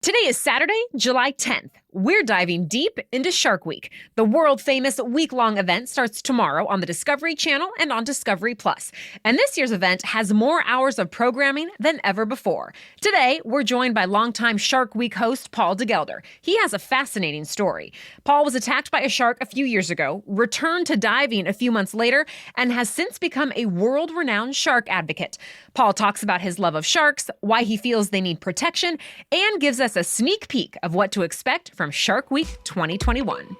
Today is Saturday, July 10th. We're diving deep into Shark Week. The world-famous week-long event starts tomorrow on the Discovery Channel and on Discovery Plus. And this year's event has more hours of programming than ever before. Today, we're joined by longtime Shark Week host Paul de Gelder. He has a fascinating story. Paul was attacked by a shark a few years ago, returned to diving a few months later, and has since become a world-renowned shark advocate. Paul talks about his love of sharks, why he feels they need protection, and gives us a sneak peek of what to expect from Shark Week 2021.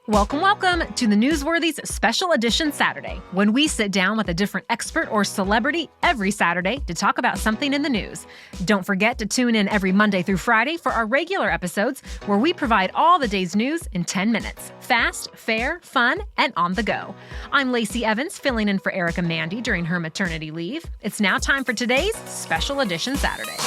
Welcome to the Newsworthy's Special Edition Saturday, when we sit down with a different expert or celebrity every Saturday to talk about something in the news. Don't forget to tune in every Monday through Friday for our regular episodes, where we provide all the day's news in 10 minutes. Fast, fair, fun, and on the go. I'm Lacey Evans, filling in for Erica Mandy during her maternity leave. It's now time for today's Special Edition Saturday.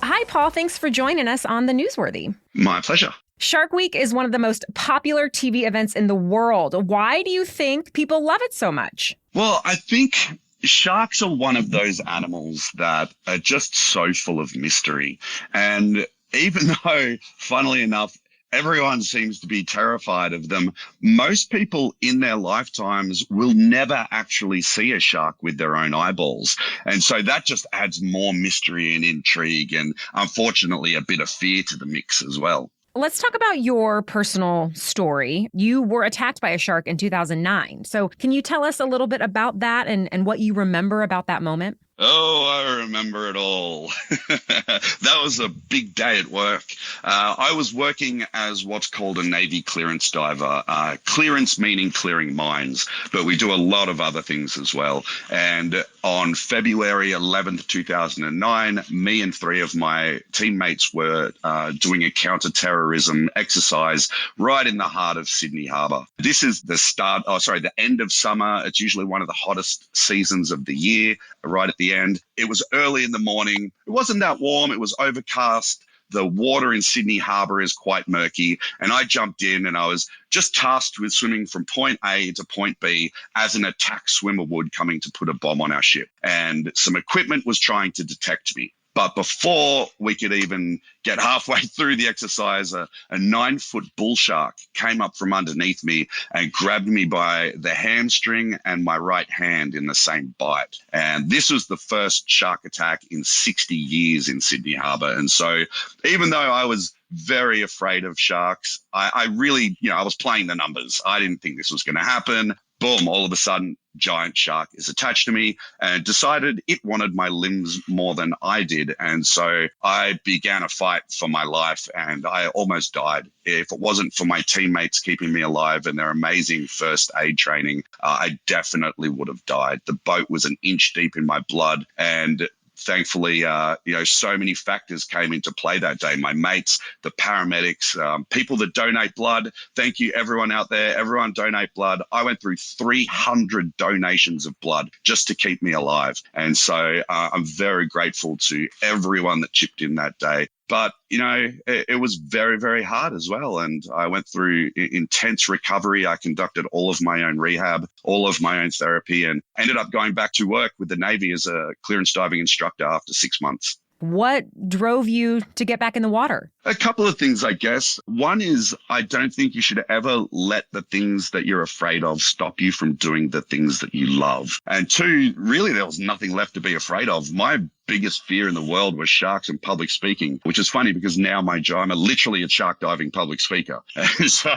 Hi, Paul. Thanks for joining us on the Newsworthy. My pleasure. Shark Week is one of the most popular TV events in the world. Why do you think people love it so much? Well, I think sharks are one of those animals that are just so full of mystery. And even though, funnily enough, everyone seems to be terrified of them, most people in their lifetimes will never actually see a shark with their own eyeballs. And so that just adds more mystery and intrigue and, unfortunately, a bit of fear to the mix as well. Let's talk about your personal story. You were attacked by a shark in 2009. So can you tell us a little bit about that and what you remember about that moment? Oh, I remember it all. That was a big day at work. I was working as what's called a Navy clearance diver. Clearance meaning clearing mines, but we do a lot of other things as well. And on February 11th, 2009, me and three of my teammates were doing a counter-terrorism exercise right in the heart of Sydney Harbour. This is the end of summer. It's usually one of the hottest seasons of the year, right at the end. It was early in the morning. It wasn't that warm. It was overcast. The water in Sydney Harbour is quite murky. And I jumped in and I was just tasked with swimming from point A to point B as an attack swimmer would, coming to put a bomb on our ship. And some equipment was trying to detect me. But before we could even get halfway through the exercise, a 9-foot bull shark came up from underneath me and grabbed me by the hamstring and my right hand in the same bite. And this was the first shark attack in 60 years in Sydney Harbour. And so even though I was very afraid of sharks, I really, I was playing the numbers. I didn't think this was going to happen. Boom, all of a sudden, giant shark is attached to me and decided it wanted my limbs more than I did. And so I began a fight for my life and I almost died. If it wasn't for my teammates keeping me alive and their amazing first aid training, I definitely would have died. The boat was an inch deep in my blood, and thankfully, so many factors came into play that day. My mates, the paramedics, people that donate blood. Thank you, everyone out there. Everyone donate blood. I went through 300 donations of blood just to keep me alive. And so I'm very grateful to everyone that chipped in that day. But, it was very, very hard as well. And I went through intense recovery. I conducted all of my own rehab, all of my own therapy, and ended up going back to work with the Navy as a clearance diving instructor after 6 months. What drove you to get back in the water? A couple of things, I guess. One is I don't think you should ever let the things that you're afraid of stop you from doing the things that you love. And two, really, there was nothing left to be afraid of. My biggest fear in the world was sharks and public speaking, which is funny because now I'm literally a shark diving public speaker. And so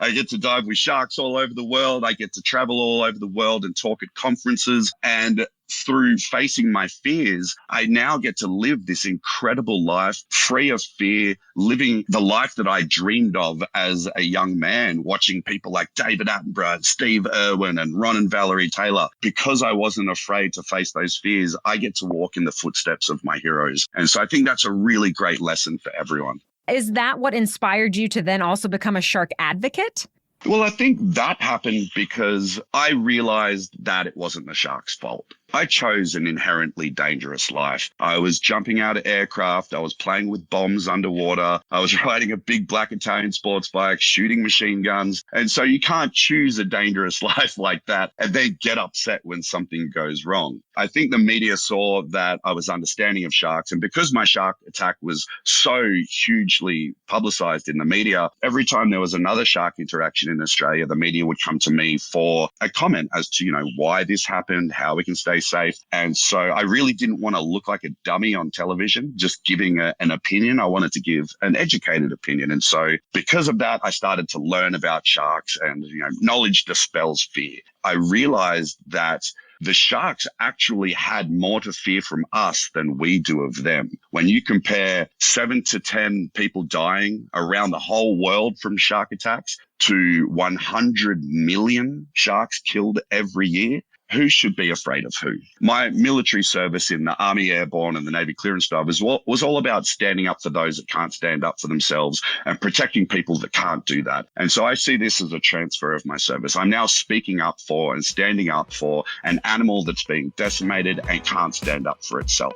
I get to dive with sharks all over the world. I get to travel all over the world and talk at conferences. And through facing my fears, I now get to live this incredible life free of fear, living the life that I dreamed of as a young man, watching people like David Attenborough, Steve Irwin, and Ron and Valerie Taylor. Because I wasn't afraid to face those fears, I get to walk in the footsteps of my heroes. And so I think that's a really great lesson for everyone. Is that what inspired you to then also become a shark advocate? Well, I think that happened because I realized that it wasn't the shark's fault. I chose an inherently dangerous life. I was jumping out of aircraft. I was playing with bombs underwater. I was riding a big black Italian sports bike, shooting machine guns. And so you can't choose a dangerous life like that and then get upset when something goes wrong. I think the media saw that I was understanding of sharks. And because my shark attack was so hugely publicized in the media, every time there was another shark interaction in Australia, the media would come to me for a comment as to, why this happened, how we can stay safe. And so I really didn't want to look like a dummy on television, just giving an opinion. I wanted to give an educated opinion. And so because of that, I started to learn about sharks, and, knowledge dispels fear. I realized that the sharks actually had more to fear from us than we do of them. When you compare 7 to 10 people dying around the whole world from shark attacks to 100 million sharks killed every year, who should be afraid of who? My military service in the Army Airborne and the Navy clearance divers was all about standing up for those that can't stand up for themselves and protecting people that can't do that. And so I see this as a transfer of my service. I'm now speaking up for and standing up for an animal that's being decimated and can't stand up for itself.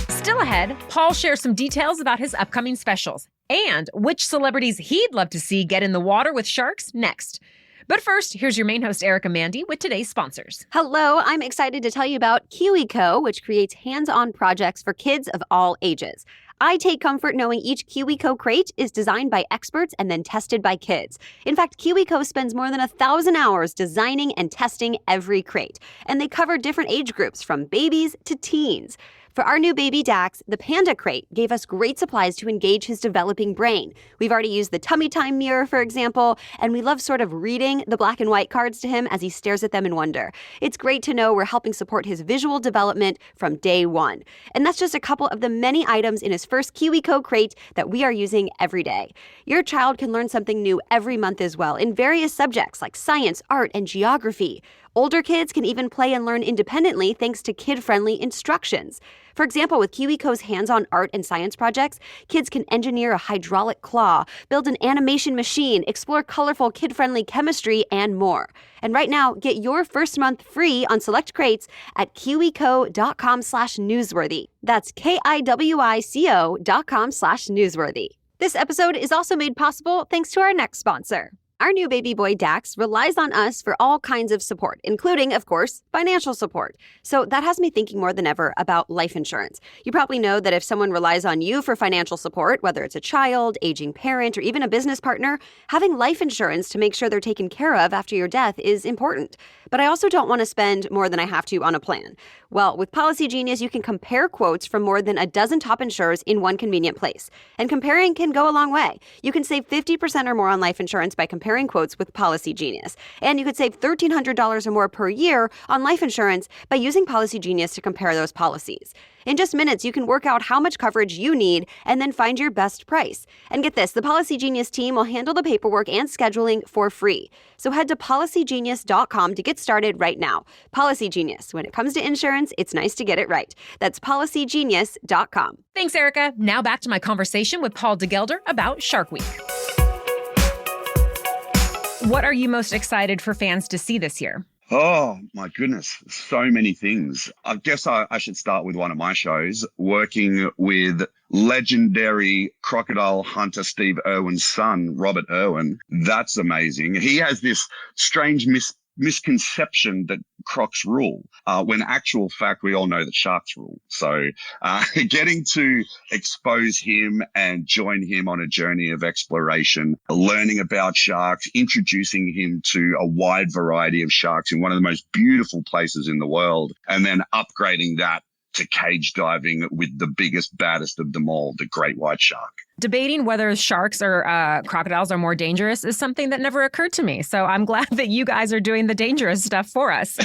Still ahead, Paul shares some details about his upcoming specials and which celebrities he'd love to see get in the water with sharks next. But first, here's your main host, Erica Mandy, with today's sponsors. Hello, I'm excited to tell you about KiwiCo, which creates hands-on projects for kids of all ages. I take comfort knowing each KiwiCo crate is designed by experts and then tested by kids. In fact, KiwiCo spends more than 1,000 hours designing and testing every crate, and they cover different age groups from babies to teens. For our new baby Dax, the Panda Crate gave us great supplies to engage his developing brain. We've already used the tummy time mirror, for example, and we love sort of reading the black and white cards to him as he stares at them in wonder. It's great to know we're helping support his visual development from day one. And that's just a couple of the many items in his first KiwiCo crate that we are using every day. Your child can learn something new every month as well in various subjects like science, art, and geography. Older kids can even play and learn independently thanks to kid-friendly instructions. For example, with KiwiCo's hands-on art and science projects, kids can engineer a hydraulic claw, build an animation machine, explore colorful kid-friendly chemistry, and more. And right now, get your first month free on select crates at kiwico.com/newsworthy. That's KIWICO.com/newsworthy. This episode is also made possible thanks to our next sponsor. Our new baby boy, Dax, relies on us for all kinds of support, including, of course, financial support. So that has me thinking more than ever about life insurance. You probably know that if someone relies on you for financial support, whether it's a child, aging parent, or even a business partner, having life insurance to make sure they're taken care of after your death is important. But I also don't want to spend more than I have to on a plan. Well, with Policy Genius, you can compare quotes from more than a dozen top insurers in one convenient place. And comparing can go a long way. You can save 50% or more on life insurance by comparing quotes with Policy Genius. And you could save $1,300 or more per year on life insurance by using Policy Genius to compare those policies. In just minutes, you can work out how much coverage you need and then find your best price. And get this, the Policy Genius team will handle the paperwork and scheduling for free. So head to policygenius.com to get started right now. Policy Genius. When it comes to insurance, it's nice to get it right. That's policygenius.com. Thanks, Erica. Now back to my conversation with Paul de Gelder about Shark Week. What are you most excited for fans to see this year? Oh, my goodness. So many things. I guess I should start with one of my shows, working with legendary crocodile hunter Steve Irwin's son, Robert Irwin. That's amazing. He has this strange misconception that crocs rule, when actual fact we all know that sharks rule. So getting to expose him and join him on a journey of exploration, learning about sharks, introducing him to a wide variety of sharks in one of the most beautiful places in the world, and then upgrading that to cage diving with the biggest, baddest of them all, the great white shark. Debating whether sharks or crocodiles are more dangerous is something that never occurred to me. So I'm glad that you guys are doing the dangerous stuff for us.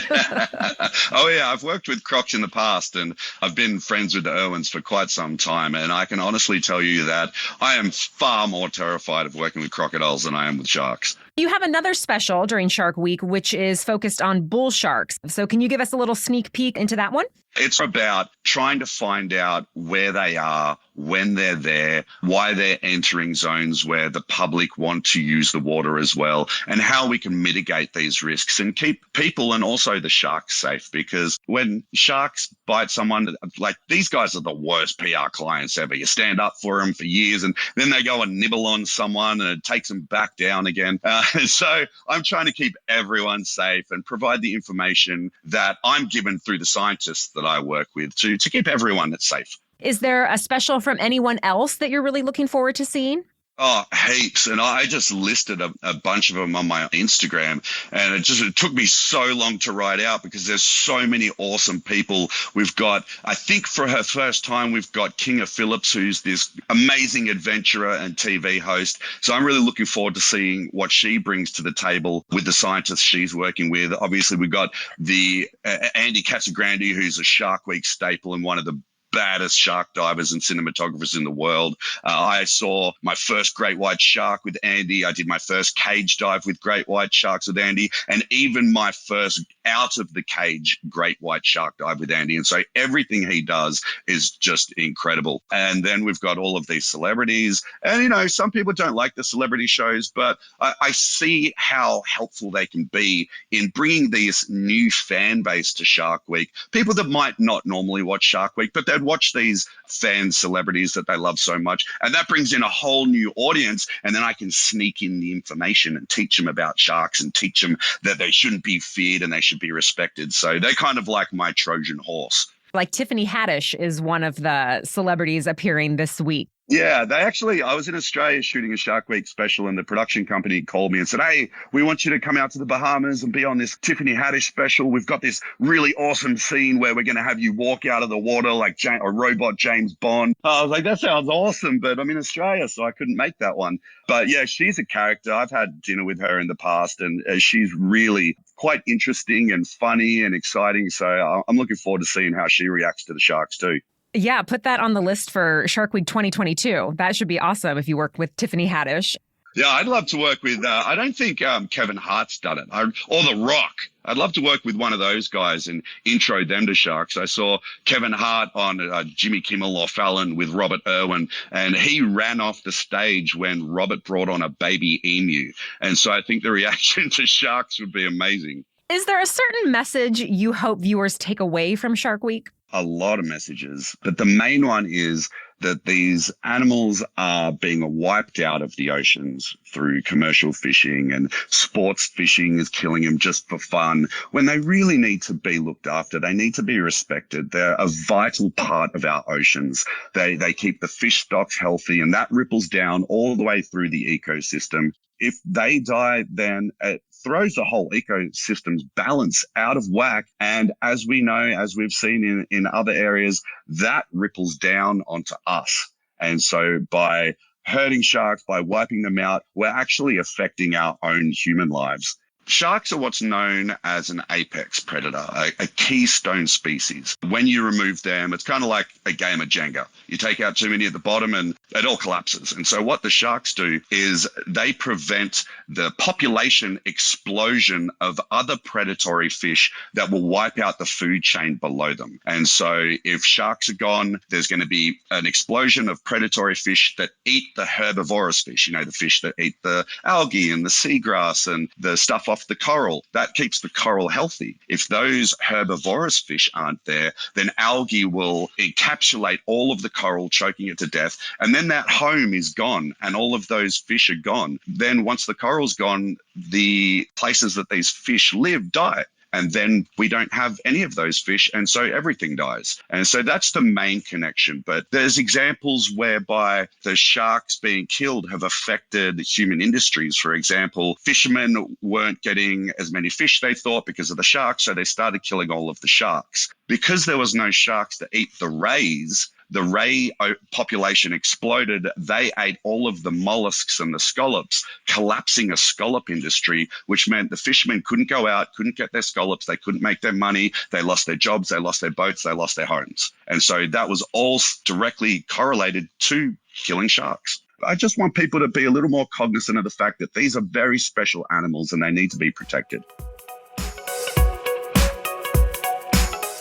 Oh, yeah. I've worked with crocs in the past, and I've been friends with the Irwins for quite some time. And I can honestly tell you that I am far more terrified of working with crocodiles than I am with sharks. You have another special during Shark Week, which is focused on bull sharks. So can you give us a little sneak peek into that one? It's about trying to find out where they are, when they're there, why they're entering zones where the public want to use the water as well, and how we can mitigate these risks and keep people and also the sharks safe. Because when sharks bite someone, like these guys are the worst PR clients ever. You stand up for them for years and then they go and nibble on someone and it takes them back down again. So I'm trying to keep everyone safe and provide the information that I'm given through the scientists that I work with to keep everyone safe. Is there a special from anyone else that you're really looking forward to seeing? Oh, heaps. And I just listed a bunch of them on my Instagram, and it took me so long to write out because there's so many awesome people. We've got, I think for her first time, we've got Kinga Phillips, who's this amazing adventurer and TV host. So I'm really looking forward to seeing what she brings to the table with the scientists she's working with. Obviously, we've got the Andy Casagrande, who's a Shark Week staple and one of the baddest shark divers and cinematographers in the world. I saw my first great white shark with Andy. I did my first cage dive with great white sharks with Andy, and even my first out of the cage great white shark dive with Andy. And so everything he does is just incredible. And then we've got all of these celebrities. And, you know, some people don't like the celebrity shows, but I see how helpful they can be in bringing this new fan base to Shark Week. People that might not normally watch Shark Week, but they'd watch these fan celebrities that they love so much. And that brings in a whole new audience. And then I can sneak in the information and teach them about sharks and teach them that they shouldn't be feared and they should be respected. So they're kind of like my Trojan horse. Like Tiffany Haddish is one of the celebrities appearing this week. Yeah, I was in Australia shooting a Shark Week special, and the production company called me and said, hey, we want you to come out to the Bahamas and be on this Tiffany Haddish special. We've got this really awesome scene where we're going to have you walk out of the water like a robot James Bond. I was like, that sounds awesome, but I'm in Australia, so I couldn't make that one. But yeah, she's a character. I've had dinner with her in the past, and she's really quite interesting and funny and exciting. So I'm looking forward to seeing how she reacts to the sharks too. Yeah, put that on the list for Shark Week 2022. That should be awesome if you work with Tiffany Haddish. Yeah, I'd love to work with, I don't think Kevin Hart's done it, or The Rock. I'd love to work with one of those guys and intro them to sharks. I saw Kevin Hart on Jimmy Kimmel or Fallon with Robert Irwin, and he ran off the stage when Robert brought on a baby emu. And so I think the reaction to sharks would be amazing. Is there a certain message you hope viewers take away from Shark Week? A lot of messages, but the main one is that these animals are being wiped out of the oceans through commercial fishing, and sports fishing is killing them just for fun when they really need to be looked after. They need to be respected. They're a vital part of our oceans. They keep the fish stocks healthy, and that ripples down all the way through the ecosystem. If they die, then it throws the whole ecosystem's balance out of whack. And as we know, as we've seen in other areas, that ripples down onto us. And so by hurting sharks, by wiping them out, we're actually affecting our own human lives. Sharks are what's known as an apex predator, a keystone species. When you remove them, it's kind of like a game of Jenga. You take out too many at the bottom and it all collapses. And so what the sharks do is they prevent the population explosion of other predatory fish that will wipe out the food chain below them. And so if sharks are gone, there's going to be an explosion of predatory fish that eat the herbivorous fish, the fish that eat the algae and the seagrass and the stuff off the coral. That keeps the coral healthy. If those herbivorous fish aren't there, then algae will encapsulate all of the coral, choking it to death. And then that home is gone and all of those fish are gone. Then once the coral's gone, the places that these fish live die. And then we don't have any of those fish, and so everything dies. And so that's the main connection. But there's examples whereby the sharks being killed have affected human industries. For example, fishermen weren't getting as many fish they thought because of the sharks, so they started killing all of the sharks. Because there was no sharks to eat the rays, the ray population exploded. They ate all of the mollusks and the scallops, collapsing a scallop industry, which meant the fishermen couldn't go out, couldn't get their scallops, they couldn't make their money, they lost their jobs, they lost their boats, they lost their homes. And so that was all directly correlated to killing sharks. I just want people to be a little more cognizant of the fact that these are very special animals and they need to be protected.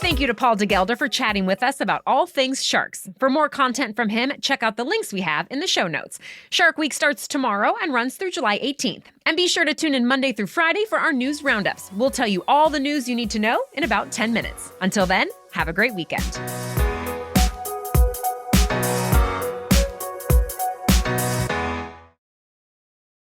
Thank you to Paul de Gelder for chatting with us about all things sharks. For more content from him, check out the links we have in the show notes. Shark Week starts tomorrow and runs through July 18th. And be sure to tune in Monday through Friday for our news roundups. We'll tell you all the news you need to know in about 10 minutes. Until then, have a great weekend.